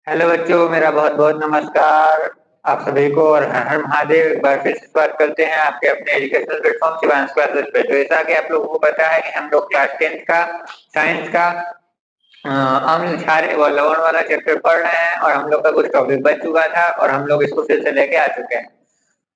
Hello बच्चों, मेरा बहुत बहुत नमस्कार आप सभी को और हर हर महादेव। एक बार फिर से बात करते हैं आपके अपने एजुकेशनल प्लेटफॉर्म शिवांश क्लासेस पे। तो जैसा कि आप लोगों को पता है कि हम लोग क्लास 10th का साइंस का अम्ल क्षार व लवण वाला चैप्टर पढ़ रहे हैं और हम लोग का कुछ टॉपिक बच चुका था और हम लोग इसको फिर से लेके आ चुके हैं।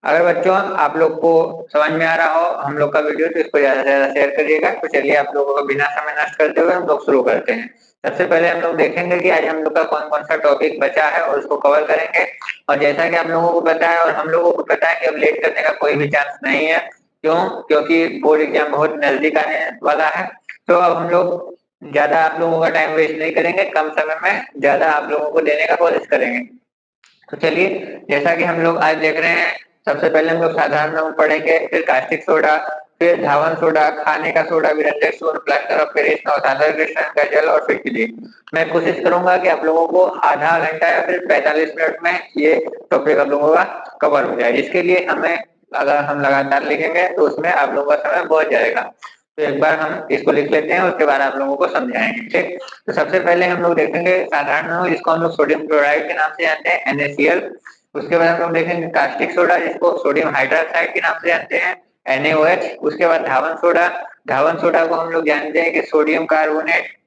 अगर बच्चों आप लोग को समझ में आ रहा हो हम लोग का वीडियो तो इसको ज्यादा से ज्यादा शेयर करिएगा। तो चलिए आप लोगों को बिना समय नष्ट करते हुए हम लोग शुरू करते हैं। सबसे पहले हम लोग देखेंगे कि आज हम लोग का कौन कौन सा टॉपिक बचा है और उसको कवर करेंगे। और जैसा कि आप लोगों को पता है और हम लोगों को पता है कि अब लेट करने का कोई भी चांस नहीं है। क्यों? क्योंकि बोर्ड एग्जाम बहुत नजदीक आने वाला है। तो अब हम लोग ज्यादा आप लोगों का टाइम वेस्ट नहीं करेंगे, कम समय में ज्यादा आप लोगों को देने का कोशिश करेंगे। तो चलिए, जैसा कि हम लोग आज देख रहे हैं, सबसे पहले हम लोग साधारण नमक पढ़ेंगे, फिर कास्टिक सोडा, फिर धावन सोडा, खाने का सोडा, विरंजक सोडा, प्लास्टर ऑफ पेरिस, नवसागर क्रिस्टल का जल और फिटकिरी। मैं कोशिश करूंगा कि आप लोगों को आधा घंटा या फिर 45 मिनट में ये टॉपिक आप लोगों का कवर हो जाए। इसके लिए हमें, अगर हम लगातार लिखेंगे तो उसमें आप लोगों का समय बहुत जाएगा। तो एक बार हम इसको लिख लेते हैं, उसके बाद आप लोगों को समझाएंगे, ठीक। तो सबसे पहले हम लोग देखेंगे साधारण नमक, जिसको हम लोग सोडियम क्लोराइड के नाम से जानते हैं, NaCl। उसके बाद हम लोग देखेंगे कास्टिक सोडा, जिसको सोडियम हाइड्रोक्साइड के नाम से जानते हैं, NaOH। उसके बाद धावन सोडा, धावन सोडा को हम लोग जानते हैं कि सोडियम कार्बोनेट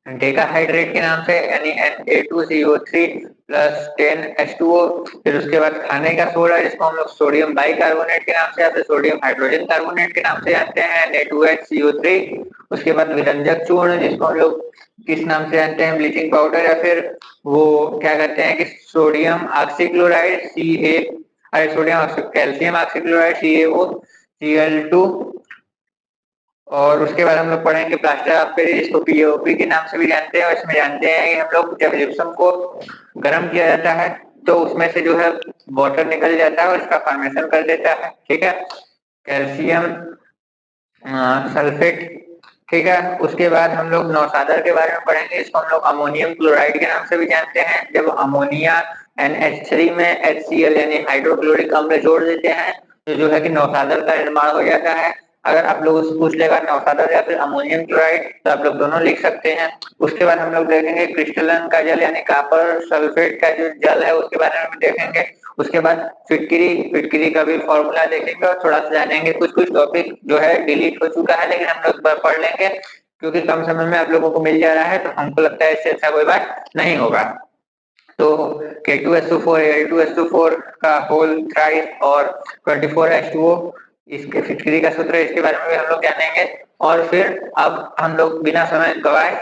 डेकाहाइड्रेट के नाम से, यानी Na2CO3 प्लस 10H2O। फिर उसके बाद खाने का सोडा, जिसको हम लोग सोडियम बाइकार्बोनेट के नाम से या फिर सोडियम हाइड्रोजन कार्बोनेट के नाम से जानते हैं, Na2HCO3। उसके बाद विरंजक चूर्ण, जिसको हम लोग किस नाम से जानते हैं, ब्लीचिंग पाउडर, या फिर वो क्या कहते हैं कि sodium oxychloride sodium calcium oxychloride CaO, Cl2। और उसके बाद हम लोग पढ़ेंगे प्लास्टर ऑफ पेरिस, जिसको पीओपी के नाम से भी जानते हैं। और इसमें जानते हैं कि हम लोग जब जिप्सम को गर्म किया जाता है तो उसमें से जो है वाटर निकल जाता है और इसका फॉर्मेशन कर देता है, ठीक है। कैल्शियम सल्फेट, ठीक है। उसके बाद हम लोग नौसादर के बारे में पढ़ेंगे, इसको हम लोग अमोनियम क्लोराइड के नाम से भी जानते हैं। जब अमोनिया NH3 में HCl यानी हाइड्रोक्लोरिक अम्ल जोड़ देते हैं तो जो है कि नौसादर का निर्माण हो जाता है। अगर आप लोग उससे पूछ लेगा नौसादर या फिर अमोनियम क्लोराइड तो आप लोग दोनों लिख सकते हैं। उसके बाद हम लोग देखेंगे क्रिस्टलन का जल यानी कॉपर सल्फेट का जो जल है उसके बारे में देखेंगे। उसके बाद फिटकिरी, फिटकिरी का भी फॉर्मूला देखेंगे और थोड़ा सा जानेंगे। कुछ कुछ टॉपिक जो है डिलीट हो चुका है लेकिन हम लोग पढ़ लेंगे, क्योंकि कम समय में आप लोगों को मिल जा रहा है तो हमको लगता है इससे अच्छा कोई बात नहीं होगा। तो K2SO4 Al2SO4 का होल थ्राइस और 24H2O, इसके फिटकरी का सूत्र है, इसके बारे में भी हम लोग जानेंगे। और फिर अब हम लोग बिना समय गवाए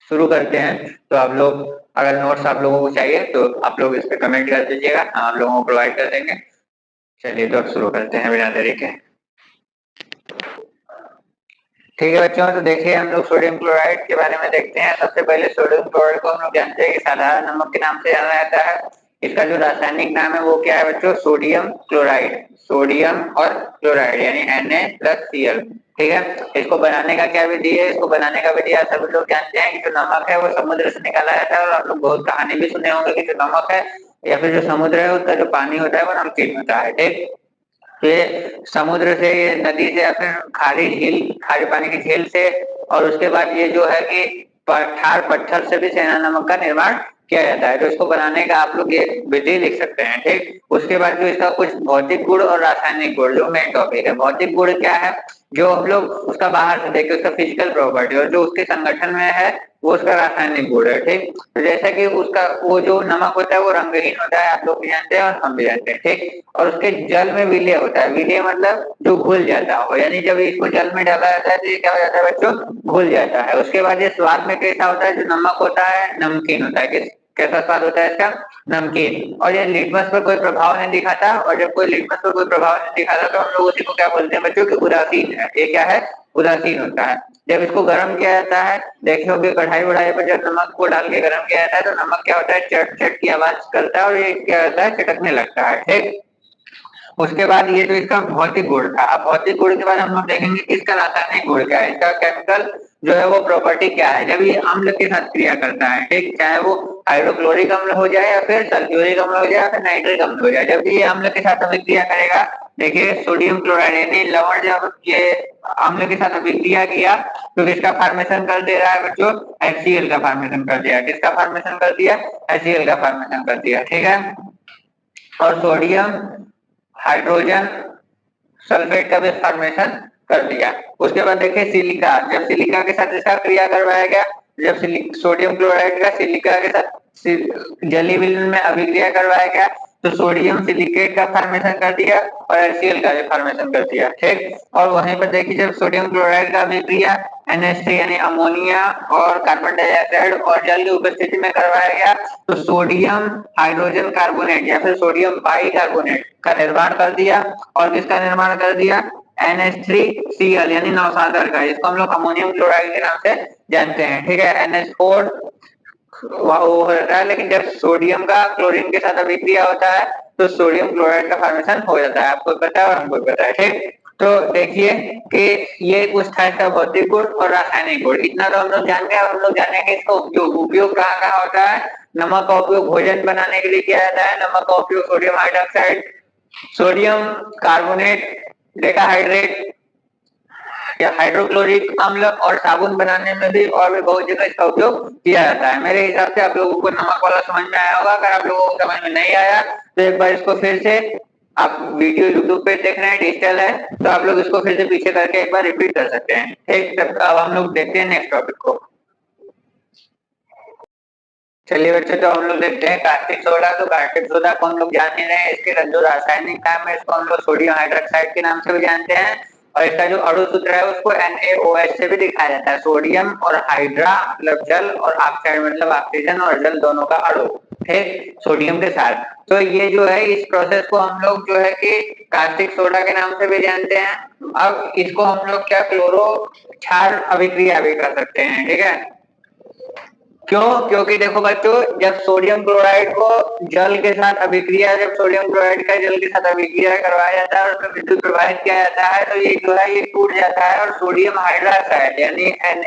शुरू करते हैं। तो आप लोग, अगर नोट्स आप लोगों को चाहिए तो आप लोग इस पे कमेंट कर दीजिएगा, हम आप लोगों को प्रोवाइड कर देंगे। चलिए तो अब शुरू करते हैं बिना देरी के। ठीक है बच्चों, तो देखिए हम लोग सोडियम क्लोराइड के बारे में देखते हैं। सबसे पहले सोडियम क्लोराइड को हम लोग जानते हैं कि साधारण नमक के नाम से जाना जाता है। इसका जो रासायनिक नाम है वो क्या है बच्चों? Sodium chloride. सोडियम और क्लोराइड यानी Na+Cl, ठीक है। इसको बनाने का क्या विधि है? इसको बनाने का विधि आप सभी लोग जानते हैं कि जो नमक है वो समुद्र से निकाला जाता है। और आप लोग बहुत कहानी भी सुने होंगे कि जो नमक है या फिर जो समुद्र है उसका जो पानी होता है वो नमकीन होता है, ठीक। ये समुद्र से, ये नदी से या फिर खारी झील, खारे पानी की झील से, और उसके बाद ये जो है कि पठार पत्थर से भी सेना नमक का निर्माण किया जाता है। तो इसको बनाने का आप लोग ये विधि लिख सकते हैं, ठीक। उसके बाद जो इसका कुछ भौतिक गुण और रासायनिक गुण, जो मेन टॉपिक है। भौतिक गुण क्या है? जो हम लोग उसका बाहर से देखे उसका फिजिकल प्रॉपर्टी, और जो उसके संगठन में है वो उसका रासायनिक गुण है, ठीक। तो जैसा कि उसका वो जो नमक होता है वो रंगहीन होता है, आप लोग भी जानते हैं और हम भी जानते हैं, ठीक। और उसके जल में विलय होता है। विलय मतलब जो घुल जाता हो, यानी जब इसको जल में डाला जाता है तो ये क्या हो जाता है बच्चों? घुल जाता है। उसके बाद ये स्वाद में कैसा होता है? जो नमक होता है नमकीन होता है। कैसा स्वाद होता है इसका? नमकीन। और ये लिटमस पर कोई प्रभाव नहीं दिखाता, और जब कोई लिटमस पर कोई प्रभाव नहीं दिखाता तो हम लोग उसी को क्या बोलते हैं बच्चों? कि उदासीन है। ये क्या है? उदासीन होता है। जब इसको गर्म किया जाता है, देखे होंगे कढ़ाई वढ़ाई पर जब नमक को डाल के गर्म किया जाता है तो नमक क्या होता है? चट चट की आवाज करता है और ये क्या होता है? चटकने लगता है, ठीक। उसके बाद ये तो इसका भौतिक गुण था। अब भौतिक गुण के बाद हम लोग देखेंगे कि इसका रासायनिक गुण क्या है, इसका केमिकल जो है वो प्रॉपर्टी क्या है जब ये अम्ल के साथ क्रिया करता है, ठीक। चाहे वो हाइड्रोक्लोरिक अम्ल हो जाए या फिर सल्फ्यूरिक अम्ल हो जाए या फिर नाइट्रिक अम्ल हो जाए, जब भी ये अम्ल के साथ अभिक्रिया करेगा देखिए सोडियम क्लोराइड यानी लवण जब ये अम्ल के साथ अभिक्रिया किया तो किसका फॉर्मेशन कर दे रहा है बच्चों? HCl का फॉर्मेशन कर दिया। किसका फॉर्मेशन कर दिया? HCl का फॉर्मेशन कर दिया। ठीक है, और सोडियम हाइड्रोजन सल्फेट का भी फॉर्मेशन कर दिया। उसके बाद देखिए सिलिका, जब सिलिका के साथ इसका क्रिया करवाया गया, जब सोडियम क्लोराइड का सिलिका के साथ जलीय विलयन में अभिक्रिया करवाया गया तो सोडियम सिलिकेट का फॉर्मेशन कर दिया और HCl का भी फॉर्मेशन कर दिया। ठीक, और वहीं पर देखिए जब सोडियम क्लोराइड का अभिक्रिया NH3 यानी अमोनिया और कार्बन डाइऑक्साइड और जल की उपस्थिति में करवाया गया तो सोडियम हाइड्रोजन कार्बोनेट या फिर सोडियम बाइकार्बोनेट का निर्माण कर दिया। और किसका निर्माण कर दिया? NH3Cl यानी नौसागर का, इसको हम लोग अमोनियम क्लोराइड के नाम से जानते हैं। ठीक है, NH4 वो होता है, लेकिन जब सोडियम का क्लोरीन के साथ अभिक्रिया होता है तो सोडियम क्लोराइड का फॉर्मेशन हो जाता है। आपको पता है और हमको पता है। ठीक, तो देखिए कि ये कुछ था इसका भौतिक गुण और रासायनिक गुण, इतना तो हम लोग जान गए। हम लोग जानेंगे इसका उपयोग कहाँ कहाँ होता है। नमक का उपयोग भोजन बनाने के लिए किया जाता है। नमक का उपयोग sodium hydroxide, sodium carbonate, decahydrate या हाइड्रोक्लोरिक अम्ल और साबुन बनाने में भी और भी बहुत जगह इसका उपयोग किया जाता है। मेरे हिसाब से आप लोगों को नमक वाला समझ में आया होगा। अगर आप लोगों को समझ में नहीं आया तो एक बार इसको फिर से, आप वीडियो यूट्यूब पे देख रहे हैं, डिजिटल है, तो आप लोग इसको फिर से पीछे करके एक बार रिपीट कर सकते हैं। ठीक, अब हम लोग देखते हैं नेक्स्ट टॉपिक को। चलिए बच्चों, तो हम लोग देखते हैं कास्टिक सोडा। तो कास्टिक सोडा को हम लोग जान ही रहे हैं, इसके जो रासायनिक नाम है इसको हम लोग सोडियम हाइड्रोक्साइड के नाम से भी जानते हैं और इसका जो अणु सूत्र है उसको NaOH से भी दिखाया जाता है। सोडियम और हाइड्रा मतलब जल और ऑक्साइड मतलब ऑक्सीजन और जल दोनों का अणु, ठीक, सोडियम के साथ। तो ये जो है इस प्रोसेस को हम लोग जो है कि कास्टिक सोडा के नाम से भी जानते हैं। अब इसको हम लोग क्या क्लोरो क्षार अभिक्रिया भी कर सकते हैं। ठीक है, क्यों? क्योंकि देखो बच्चों, जब सोडियम क्लोराइड को जल के साथ अभिक्रिया, जब सोडियम क्लोराइड का जल के साथ अभिक्रिया करवाया जाता है और उसमें विद्युत प्रवाहित किया जाता है तो ये जो है ये टूट जाता है और सोडियम हाइड्रोक्साइड यानी Na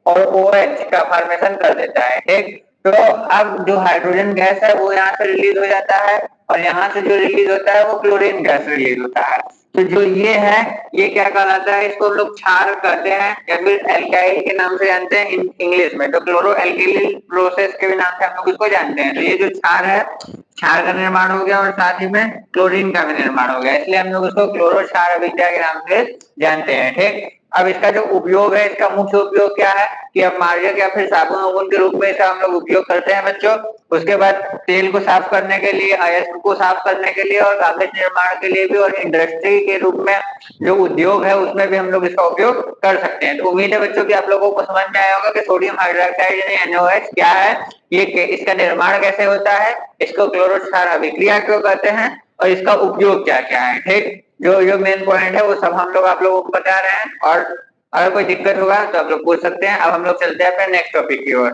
और OH का फॉर्मेशन कर देता है। ठीक, तो अब जो हाइड्रोजन गैस है वो यहाँ से रिलीज हो जाता है और यहाँ से जो रिलीज होता है वो क्लोरीन गैस रिलीज होता है। तो जो ये है ये क्या कहलाता है? इसको हम लोग क्षार कहते हैं या फिर एल्काइल के नाम से जानते हैं इंग्लिश में। तो क्लोरो एल्किल प्रोसेस के भी नाम से हम लोग इसको जानते हैं। तो ये जो क्षार है, क्षार का निर्माण हो गया और साथ ही में क्लोरीन का भी निर्माण हो गया, इसलिए हम लोग उसको क्लोरो क्षार अभिक्रिया के नाम से जानते हैं। ठीक, अब इसका जो उपयोग है, इसका मुख्य उपयोग क्या है कि अब मार्जक या फिर साबुन वाबुन के रूप में इसका हम लोग उपयोग करते हैं बच्चों। उसके बाद तेल को साफ करने के लिए, अयस्क को साफ करने के लिए और कागज निर्माण के लिए भी और इंडस्ट्री के रूप में जो उद्योग है उसमें भी हम लोग इसका उपयोग कर सकते हैं। तो उम्मीद है बच्चों कि आप लोगों को समझ में आया होगा कि सोडियम हाइड्रोक्साइड यानी NaOH क्या है, ये इसका निर्माण कैसे होता है, इसको क्लोरो क्षार अभिक्रिया क्यों कहते हैं और इसका उपयोग क्या क्या है। ठीक, जो मेन पॉइंट है वो सब हम लोग आप लोगों को बता रहे हैं और अगर कोई दिक्कत होगा तो आप लोग पूछ सकते हैं। अब हम लोग चलते हैं अपने नेक्स्ट टॉपिक की ओर।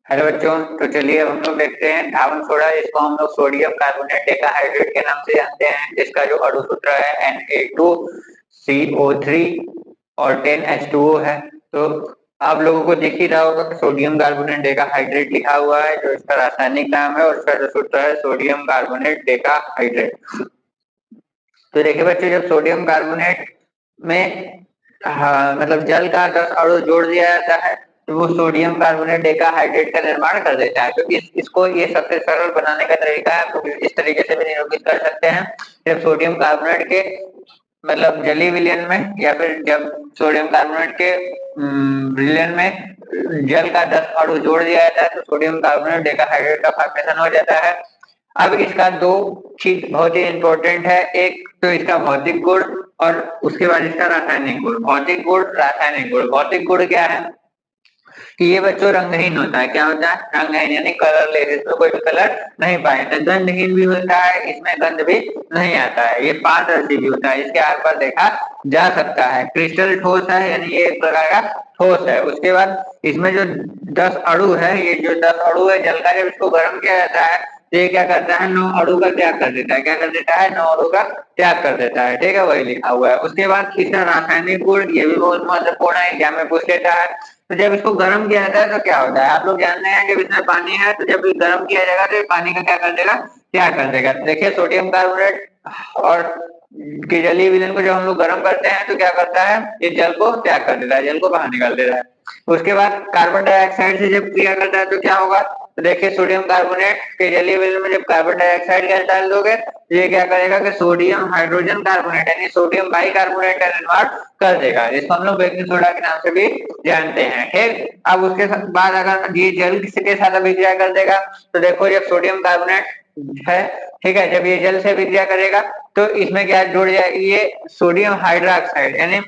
हेलो बच्चों, तो चलिए अब हम लोग देखते हैं धावन सोडा, जिसको हम लोग सोडियम कार्बोनेट डेकाहाइड्रेट के नाम से जानते हैं, जिसका जो अणु सूत्र है Na2CO3 और 10H2O है। तो आप लोगों को दिख ही रहा होगा कि सोडियम कार्बोनेट डेकाहाइड्रेट लिखा हुआ है, जो इसका रासायनिक नाम है और उसका जो सूत्र है सोडियम कार्बोनेट डेकाहाइड्रेट। तो देखिए बच्चों, जब सोडियम कार्बोनेट में मतलब जल का 10 अणु जोड़ दिया जाता है तो वो सोडियम कार्बोनेट डेकाहाइड्रेट का निर्माण कर देता है। तो इसको ये सबसे सरल बनाने का तरीका है, तो इस तरीके से भी निरूपित कर सकते हैं। जब सोडियम कार्बोनेट के मतलब जलीय विलयन में या फिर जब सोडियम कार्बोनेट के विलयन में जल का 10 अणु जोड़ दिया जाता है तो सोडियम कार्बोनेट डेकाहाइड्रेट का फॉर्मेशन हो जाता है। अब इसका दो चीज बहुत ही इंपॉर्टेंट है, एक तो इसका भौतिक गुण और उसके बाद इसका रासायनिक गुण। भौतिक गुण, रासायनिक गुण। भौतिक गुण क्या है कि ये बच्चों रंगहीन होता है। क्या होता है? रंगहीन यानी कलरलेस, इसमें कोई भी कलर नहीं पाएगा। गंधहीन भी होता है, इसमें गंध भी नहीं आता है। ये पारदर्शी भी होता है, इसके आर पार देखा जा सकता है। क्रिस्टल ठोस है यानी ये एक प्रकार का ठोस है। उसके बाद इसमें जो 10 अणु है, ये जो 10 अणु है जल का, जब इसको गर्म किया जाता है तो ये क्या करता है? 9 अणु का त्याग कर देता है। क्या कर देता है? 9 अणु का त्याग कर देता है। ठीक है, वही लिखा हुआ है। उसके बाद इसका रासायनिक गुण, ये भी बहुत महत्वपूर्ण है, एग्जाम में पूछ लेता है। तो जब इसको गर्म किया जाता है तो क्या होता है? आप लोग जानते हैं जब इसमें पानी है तो जब गर्म किया जाएगा तो पानी का क्या कर देगा? त्याग कर देगा। देखिए सोडियम कार्बोनेट और कि जलीय विलयन को जब हम लोग गर्म करते हैं तो क्या करता है, ये जल को त्याग कर देता है, जल को बाहर निकाल देता है। उसके बाद कार्बन डाइऑक्साइड से जब क्रिया करता है तो क्या होगा, तो देखिए सोडियम कार्बोनेट के जलीय विलयन में जब कार्बन डाइऑक्साइड गैस डाल दोगे तो ये क्या करेगा कि सोडियम हाइड्रोजन कार्बोनेट यानी सोडियम बाइकार्बोनेट का निर्माण कर देगा, जिसको हम लोग बेकिंग सोडा के नाम से भी जानते हैं। ठीक, अब उसके बाद अगर ये जल के साथ अभिक्रिया कर देगा तो देखो जब सोडियम कार्बोनेट है, ठीक है, जब ये जल से अभिक्रिया करेगा तो इसमें क्या जुड़ जाएगी, ये सोडियम हाइड्रोक्साइड यानी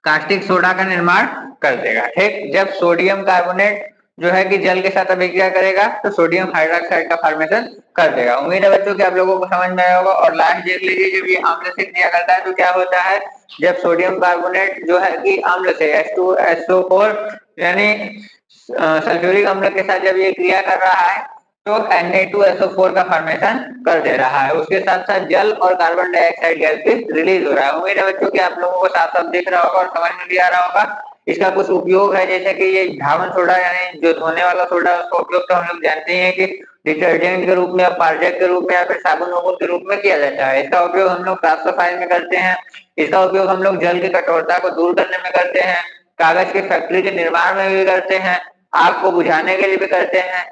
कास्टिक सोडा का निर्माण कर देगा। ठीक, जब सोडियम कार्बोनेट जो है कि जल के साथ अभिक्रिया करेगा तो सोडियम हाइड्रोक्साइड का फॉर्मेशन कर देगा। उम्मीद है बच्चों कि आप लोगों को समझ में आया होगा। और लास्ट देख लीजिए, जब ये अम्ल से क्रिया करता है तो क्या होता है, जब सोडियम कार्बोनेट जो है कि अम्ल से H2SO4 यानी सल्फ्यूरिक अम्ल के साथ जब ये क्रिया कर रहा है तो Na2SO4 का फॉर्मेशन कर दे रहा है। उसके साथ साथ जल और कार्बन डाइऑक्साइड गैस भी रिलीज हो रहा है। उम्मीद है बच्चों कि आप लोगों को साफ साफ दिख रहा होगा और समझ में भी आ रहा होगा। इसका कुछ उपयोग है, जैसे कि ये धावन सोडा यानी जो धोने वाला सोडा, उसका उपयोग तो हम लोग जानते हैं कि डिटर्जेंट के रूप में, पार्जक के रूप में या फिर साबुन वाबुन के रूप में किया जाता है। इसका उपयोग हम लोग साफ सफाई में करते हैं। इसका उपयोग हम लोग जल की कठोरता को दूर करने में करते हैं, कागज के फैक्ट्री के निर्माण में भी करते हैं, आग को बुझाने के लिए भी करते हैं,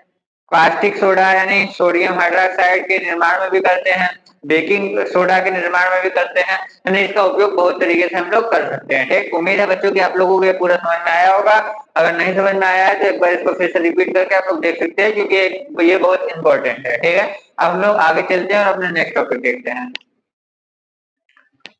कास्टिक सोडा यानी सोडियम हाइड्रोक्साइड के निर्माण में भी करते हैं, बेकिंग सोडा के निर्माण में भी करते हैं। यानी इसका उपयोग बहुत तरीके से हम लोग कर सकते हैं। ठीक, उम्मीद है बच्चों कि आप लोगों को ये पूरा समझ में आया होगा। अगर नहीं समझ में आया है तो एक बार इसको फिर से रिपीट करके आप लोग देख सकते हैं, क्योंकि ये बहुत इंपॉर्टेंट है। ठीक है, अब हम लोग आगे चलते हैं और अपने नेक्स्ट टॉपिक देखते हैं।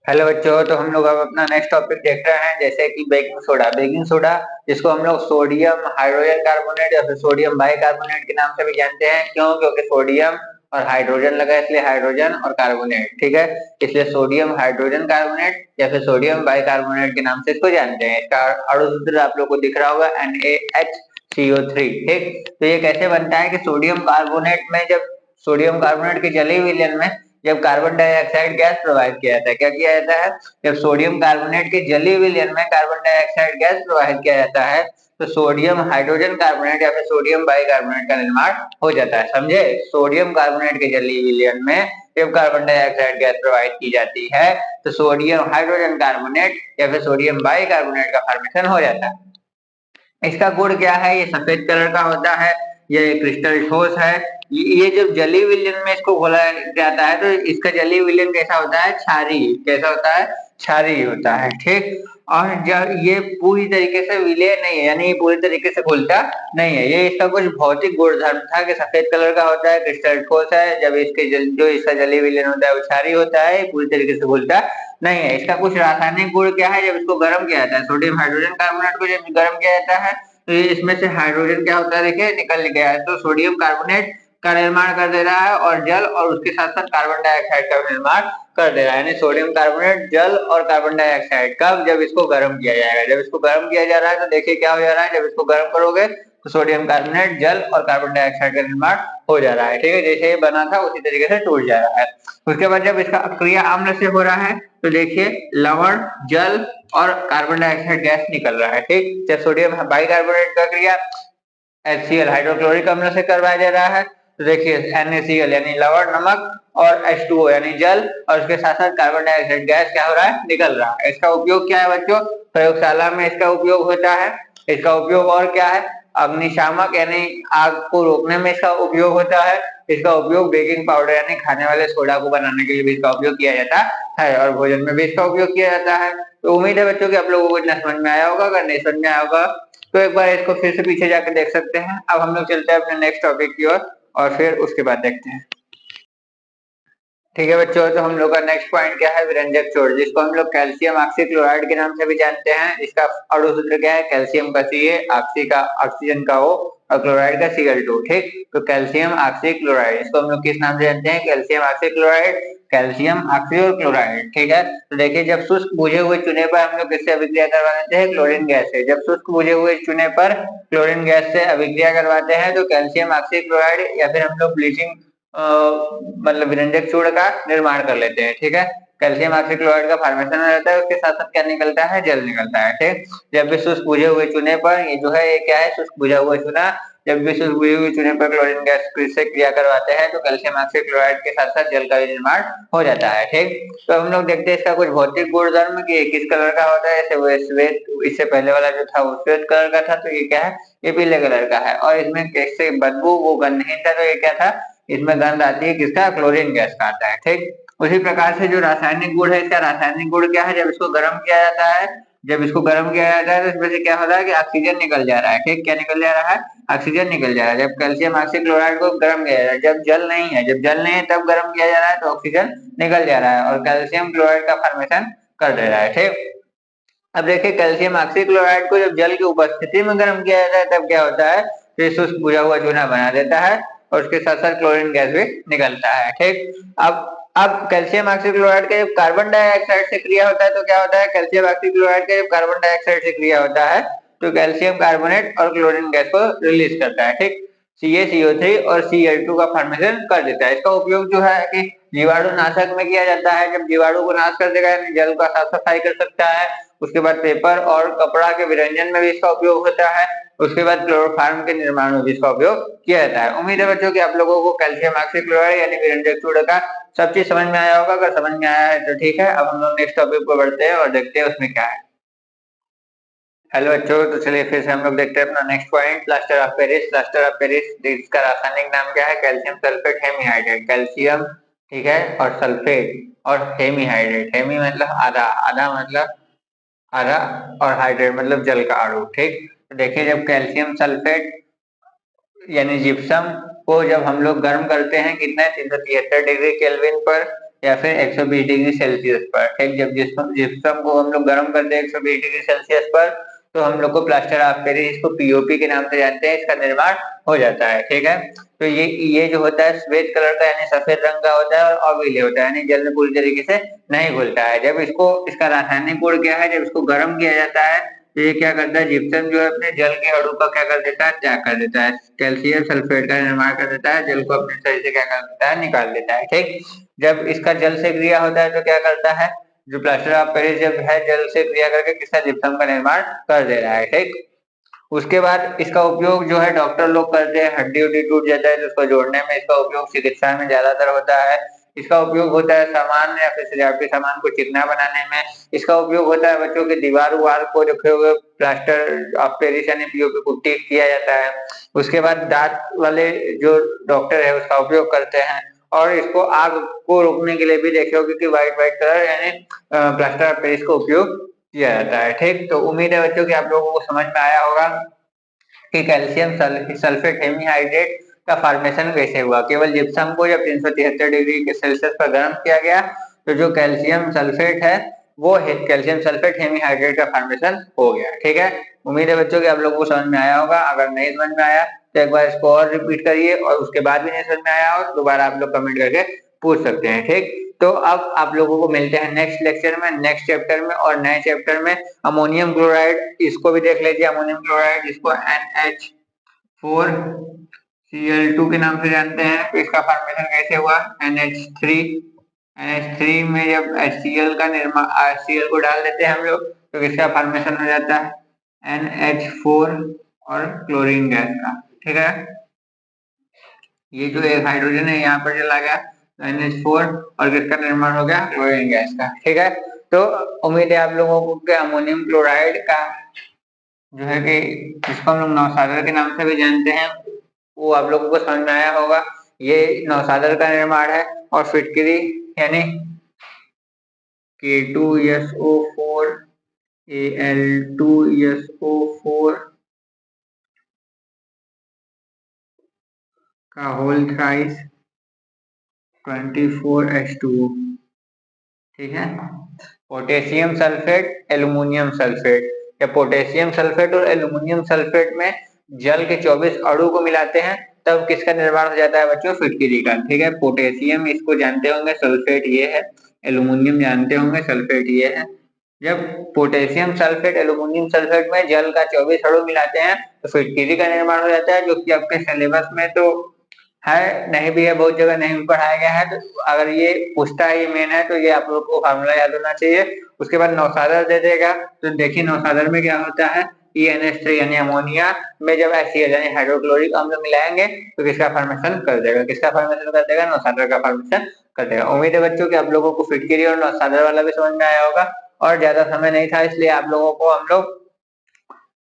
हेलो बच्चों, तो हम लोग अब अपना नेक्स्ट टॉपिक देख रहे हैं, जैसे कि बेकिंग सोडा। बेकिंग सोडा जिसको हम लोग सोडियम हाइड्रोजन कार्बोनेट या फिर सोडियम बाइकार्बोनेट के नाम से भी जानते हैं। क्यों? क्योंकि सोडियम और हाइड्रोजन लगा इसलिए हाइड्रोजन और कार्बोनेट। ठीक है, इसलिए सोडियम हाइड्रोजन कार्बोनेट या फिर सोडियम बाइकार्बोनेट के नाम से इसको जानते हैं। इसका अणु सूत्र आप लोग को दिख रहा होगा NaHCO3। ठीक, तो ये कैसे बनता है कि सोडियम कार्बोनेट में जब सोडियम कार्बोनेट के जलीय विलयन में जब कार्बन डाइऑक्साइड गैस प्रवाहित किया जाता है, क्या किया जाता है, जब सोडियम कार्बोनेट के जलीय विलयन में कार्बन डाइऑक्साइड गैस प्रवाहित किया जाता है तो सोडियम हाइड्रोजन कार्बोनेट या फिर सोडियम बाइकार्बोनेट का निर्माण हो जाता है। समझे? सोडियम कार्बोनेट के जलीय विलयन में जब कार्बन डाइऑक्साइड गैस प्रवाहित की जाती है तो सोडियम हाइड्रोजन कार्बोनेट या फिर सोडियम बाइकार्बोनेट का फॉर्मेशन हो जाता है। इसका गुण क्या है, ये सफेद कलर का होता है, ये क्रिस्टल ठोस है। ये जब जलीय विलयन में इसको घोला जाता है तो इसका जलीय विलयन कैसा होता है, क्षारीय। कैसा होता है? क्षारीय होता है। ठीक, और जब ये पूरी तरीके से विलय नहीं है यानी ये पूरी तरीके से घुलता नहीं है, ये इसका कुछ भौतिक गुणधर्म था कि सफेद कलर का होता है, क्रिस्टल ठोस है। जब इसके जो इसका जलीय विलयन होता है वो क्षारीय होता है, पूरी तरीके से घुलता नहीं है। इसका कुछ रासायनिक गुण क्या है, जब इसको गर्म किया जाता है, सोडियम हाइड्रोजन कार्बोनेट को जब गर्म किया जाता है तो इसमें से हाइड्रोजन क्या होता है, देखिए निकल गया है, तो सोडियम कार्बोनेट का निर्माण कर दे रहा है और जल और उसके साथ साथ कार्बन डाइऑक्साइड का निर्माण कर दे रहा है। यानी सोडियम कार्बोनेट, जल और कार्बन डाइऑक्साइड कब, जब इसको गर्म किया जाएगा। जब इसको गर्म किया जा रहा है तो देखिए क्या हो जा रहा है, जब इसको गर्म करोगे तो सोडियम कार्बोनेट, जल और कार्बन डाइऑक्साइड का निर्माण हो जा रहा है। ठीक है, जैसे ये बना था उसी तरीके से टूट जा रहा है। उसके बाद जब इसका क्रिया अम्ल से हो रहा है तो देखिए लवण, जल और कार्बन डाइऑक्साइड गैस निकल रहा है। ठीक, जब सोडियम बाइकार्बोनेट का क्रिया HCl हाइड्रोक्लोरिक अम्ल से करवाया जा रहा है तो देखिए NaCl यानी लवण, नमक और H2O यानी जल और उसके साथ साथ कार्बन डाइऑक्साइड गैस क्या हो रहा है, निकल रहा है। इसका उपयोग क्या है बच्चों, प्रयोगशाला में इसका उपयोग होता है। इसका उपयोग और क्या है, अग्निशामक यानी आग को रोकने में इसका उपयोग होता है। इसका उपयोग बेकिंग पाउडर यानी खाने वाले सोडा को बनाने के लिए भी इसका उपयोग किया जाता है और भोजन में भी इसका उपयोग किया जाता है। तो उम्मीद है बच्चों कि आप लोगों को इतना समझ में आया होगा। अगर नहीं समझ में आया होगा तो एक बार इसको फिर से पीछे जाकर देख सकते हैं। अब हम लोग चलते हैं अपने नेक्स्ट टॉपिक की ओर और फिर उसके बाद देखते हैं। ठीक है बच्चों, तो हम लोग का नेक्स्ट पॉइंट क्या है, विरंजक चोट, जिसको हम लोग कैल्शियम ऑक्सीक्लोराइड के नाम से भी जानते हैं। इसका अणु सूत्र क्या है, कैल्शियम का Ca, ऑक्सी का ऑक्सीजन का O और क्लोराइड का Cl2। ठीक, तो कैल्शियम ऑक्सीक्लोराइड इसको हम लोग किस नाम से जानते हैं, कैल्शियम ऑक्सीक्लोराइड, कैल्शियम ऑक्सी और क्लोराइड। ठीक है, तो देखिए जब शुष्क बुझे हुए चूने पर हम लोग किससे अभिक्रिया करवा देते हैं, क्लोरीन गैस से। जब शुष्क बुझे हुए चूने पर क्लोरीन गैस से अभिक्रिया करवाते हैं तो कैल्शियम ऑक्सीक्लोराइड या फिर हम लोग ब्लीचिंग मतलब विरंजक चूर्ण का निर्माण कर लेते हैं। ठीक है, कैल्शियम ऑक्सीक्लोराइड का फॉर्मेशन हो जाता है, उसके साथ साथ क्या निकलता है, जल निकलता है। ठीक, जब भी शुष्क बुझे हुए चूने पर, ये जो है ये क्या है, शुष्क बुझा हुआ चूना, जब भी शुष्क बुझे हुए चूने पर क्लोरीन गैस से क्रिया करवाते हैं तो कैल्शियम ऑक्सीक्लोराइड के साथ साथ जल का भी निर्माण हो जाता है। ठीक, तो हम लोग देखते हैं इसका कुछ भौतिक गुणधर्म कि किस कलर का होता है। जैसे वो श्वेत, इससे पहले वाला जो था वो श्वेत कलर का था, तो ये क्या है, ये पीले कलर का है। और इसमें कैसे बदबू, वो गंधहीन था, तो ये क्या था, इसमें गंध आती है किसका, क्लोरीन गैस का आता है। ठीक, उसी प्रकार से जो रासायनिक गुण है, इसका रासायनिक गुण क्या है, जब इसको गर्म किया जाता है, जब इसको गर्म किया जाता है तो इसमें से क्या हो रहा है कि ऑक्सीजन निकल जा रहा है। ठीक, क्या निकल जा रहा है, ऑक्सीजन निकल जा रहा है। जब कैल्शियम ऑक्सीक्लोराइड को गर्म किया जा रहा है, जब जल नहीं है, जब जल नहीं है तब गर्म किया जा रहा है तो ऑक्सीजन निकल जा रहा है और कैल्शियम क्लोराइड का फॉर्मेशन कर दे रहा है। ठीक, अब देखिए कैल्शियम ऑक्सीक्लोराइड को जब जल की उपस्थिति में गर्म किया जाता है तब क्या होता है, तो ये शुष्क बुझा हुआ चूना बना देता है और उसके साथ साथ क्लोरीन गैस भी निकलता है। ठीक, अब कैल्शियम ऑक्सीक्लोराइड का जब कार्बन डाइऑक्साइड से क्रिया होता है तो क्या होता है, कैल्शियम ऑक्सीक्लोराइड का जब कार्बन डाइऑक्साइड से क्रिया होता है तो कैल्शियम कार्बोनेट और क्लोरीन गैस को रिलीज करता है। ठीक, CaCO3 और Cl2 का फॉर्मेशन कर देता है। इसका उपयोग जो है कि जीवाणु नाशक में किया जाता है। जब जीवाणु को नाश कर देगा, यानी जल का साफ सफाई कर सकता है। उसके बाद पेपर और कपड़ा के विरंजन में भी इसका उपयोग होता है। उसके बाद क्लोरोफार्म के निर्माण में भी इसका उपयोग किया जाता है। उम्मीद है बच्चों कि आप लोगों को कैल्शियम ऑक्सीक्लोराइड यानी विरंजक चूड़ा का सब चीज समझ में आया होगा। अगर समझ में आया है तो ठीक है, अब हम लोग नेक्स्ट टॉपिक को बढ़ते हैं और देखते हैं उसमें क्या है। हेलो बच्चों, तो चलिए फिर से हम लोग देखते हैं अपना next point, plaster of Paris. Plaster of Paris, इसका रासायनिक नाम क्या है, कैल्शियम सल्फेट हेमीहाइड्रेट। कैल्शियम, ठीक है, और सल्फेट और हेमीहाइड्रेट। हेमी मतलब आधा, आधा मतलब आधा, और हाइड्रेट मतलब जल का अणु। ठीक, तो देखिए जब कैल्शियम सल्फेट यानी जिप्सम को जब हम लोग गर्म करते हैं कितना, 373 डिग्री केल्विन पर या फिर 120 डिग्री सेल्सियस पर। ठीक, जब जिप्सम को हम लोग गर्म करते हैं 120 डिग्री सेल्सियस पर तो हम लोग को प्लास्टर ऑफ पेरिस, इसको पीओपी के नाम से जानते हैं, इसका निर्माण हो जाता है। ठीक है, तो ये जो होता है श्वेत कलर का यानी सफेद रंग का होता है और अविल होता है, यानी जल में पूरी तरीके से नहीं घुलता है। जब इसको, इसका रासायनिक गुण क्या है, जब इसको गर्म किया जाता है तो ये क्या करता है, जिप्सम जो है अपने जल के अणु का क्या कर देता है, त्याग कर देता है, कैल्शियम सल्फेट का निर्माण कर देता है, जल को अपने शरीर से क्या कर देता है, निकाल देता है। ठीक, जब इसका जल से क्रिया होता है तो क्या करता है, जो प्लास्टर ऑफ पेरिस जब है जल से क्रिया करके किसका, जिप्सम का निर्माण कर दे रहा है। ठीक, उसके बाद इसका उपयोग जो है डॉक्टर लोग करते हैं, हड्डी उड्डी टूट जाता है तो उसको जोड़ने में इसका उपयोग चिकित्सा में ज्यादातर होता है। इसका उपयोग होता है सामान या फिर सजावटी सामान को चिकना बनाने में। इसका उपयोग होता है बच्चों के दीवार उवार को रखे हुए प्लास्टर ऑफ पेरिस यानी पीओपी पुट्टी किया जाता है। उसके बाद दांत वाले जो डॉक्टर है उसका उपयोग करते हैं। और इसको आग को रोकने के लिए भी देखे होगे कि व्हाइट व्हाइट कलर यानी प्लास्टर ऑफ पेरिस का उपयोग किया जाता है। ठीक, तो उम्मीद है बच्चों कि आप लोगों को समझ में आया होगा कि कैल्शियम सल्फेट हेमीहाइड्रेट का फॉर्मेशन कैसे हुआ। केवल जिप्सम को जब 373 डिग्री सेल्सियस पर गर्म किया गया तो जो कैल्शियम सल्फेट है वो कैल्शियम सल्फेट हेमीहाइड्रेट का फॉर्मेशन हो गया। ठीक है, उम्मीद है बच्चों कि आप लोगों को समझ में आया होगा। अगर नहीं समझ में आया तो एक बार इसको और रिपीट करिए और उसके बाद भी नहीं समझ में आया हो तो दोबारा आप लोग कमेंट करके पूछ सकते हैं। ठीक, तो अब आप लोगों को मिलते हैं नेक्स्ट लेक्चर में, नेक्स्ट चैप्टर में, और नए चैप्टर में अमोनियम क्लोराइड, इसको भी देख लीजिए। अमोनियम क्लोराइड जिसको NH4Cl2 के नाम से जानते हैं, तो इसका फॉर्मेशन कैसे हुआ, NH3 में जब HCl का निर्माण, HCl को डाल देते हैं हम लोग तो किसका फॉर्मेशन हो जाता है, NH4 और क्लोरीन गैस का। ठीक है, ये जो एक हाइड्रोजन है यहाँ पर चला गया NH4 और किसका निर्माण हो गया, क्लोरीन गैस का। ठीक है, तो उम्मीद है आप लोगों को कि अमोनियम क्लोराइड का जो है कि जिसको हम लोग नौसागर के नाम से भी जानते हैं वो आप लोगों को समझ में आया होगा। ये नौसागर का निर्माण है और फिटकरी यानी K2SO4 Al2SO4 का होल थ्राइस 24H2O। ठीक है, पोटेशियम सल्फेट, एल्युमिनियम सल्फेट, या पोटेशियम सल्फेट और एल्युमिनियम सल्फेट में जल के 24 अणु को मिलाते हैं तब किसका निर्माण हो जाता है बच्चों, फिटकिरी का। ठीक है, पोटेशियम इसको जानते होंगे, सल्फेट ये है, एल्युमिनियम जानते होंगे, सल्फेट ये है। जब पोटेशियम सल्फेट एल्युमिनियम सल्फेट में जल का 24 अणु मिलाते हैं तो फिटकिरी का निर्माण हो जाता है, जो कि आपके सिलेबस में तो है, नहीं भी है, बहुत जगह नहीं भी पढ़ाया गया है। तो अगर ये पूछता है, ये मेन है, तो ये आप लोग को फार्मूला याद होना चाहिए। उसके बाद नौसादर दे देगा, तो देखिए नौसादर में क्या होता है, ENH3 यानी अमोनिया में जब HCl यानी हाइड्रोक्लोरिक अम्ल मिलाएंगे तो किसका फॉर्मेशन कर देगा, किसका फॉर्मेशन कर देगा, नौसादर का फॉर्मेशन कर देगा। उम्मीद है बच्चों कि आप लोगों को फिटकरी और नौसादर वाला भी समझ में आया होगा, और ज्यादा समय नहीं था इसलिए आप लोगों को हम लोग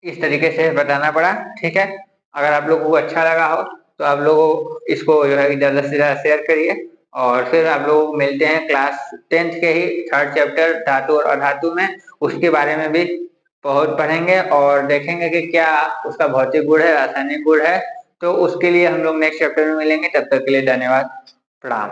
इस तरीके से बताना पड़ा। ठीक है, अगर आप लोगों को अच्छा लगा हो तो आप लोग इसको जो है ज्यादा से ज्यादा शेयर करिए, और फिर आप लोग मिलते हैं क्लास 10th के ही 3rd चैप्टर धातु और अधातु में। उसके बारे में भी बहुत पढ़ेंगे और देखेंगे कि क्या उसका भौतिक गुण है, रासायनिक गुण है। तो उसके लिए हम लोग नेक्स्ट चैप्टर में मिलेंगे, तब तक के लिए धन्यवाद, प्रणाम।